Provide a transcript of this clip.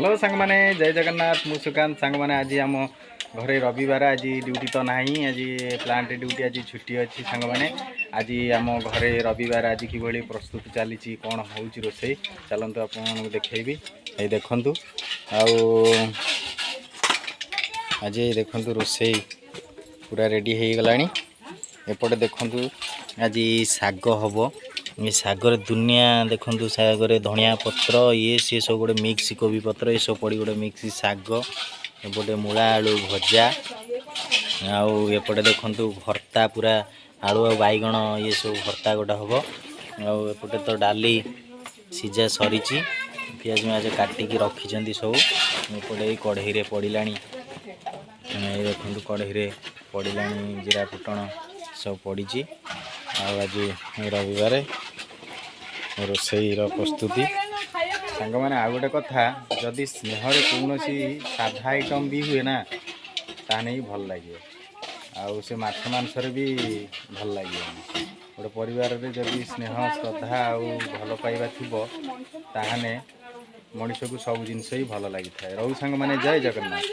Hello सांग माने जय जगन्नाथ मु सुकांत सांग माने आज आम घरे रविवार आज ड्यूटी तो नहीं आज प्लांट ड्यूटी आज छुट्टी अच्छी सांग माने आज आम घरे रविवार आज कि प्रस्तुति चली कौन हो रोसे चलतु आप देखी ये देखु आज देखु रोसे पूरा रेडी हो गला एपटे देखु आज शाग हम ये सागर दुनिया देखु सागर धनिया पत्र ये सी सब गोटे मिक्स कोबी पत्र ये सब पड़ी गोटे मिक्स शाग एपटे मूला आलू भजा आउपटे देखु भर्ता पूरा आलू आ बैगण ये सब भर्ता गोटे हम आउपटे तो डाली सीझा सरी पियाज मियाज काटिकी रखी सब एपटे कढ़ई पड़ा देखु कढ़ई पड़ा जीरा फुटण सब पड़ी आज रविवार रोसई प्रस्तुति सांग मैंने आ गोटे कथा जदि स्नेह कौन साधा आइटम भी हुए ना ताने ही भल लगे आउ से माछ मांसर भी भल लगे गोटे परिवार रे जदि स्नेह श्रद्धा आउ भल पाइबा थिबो ताहाने मनुष्य को सब जिनस ही भल लगी था। रहू सांग मैंने जय जगन्नाथ।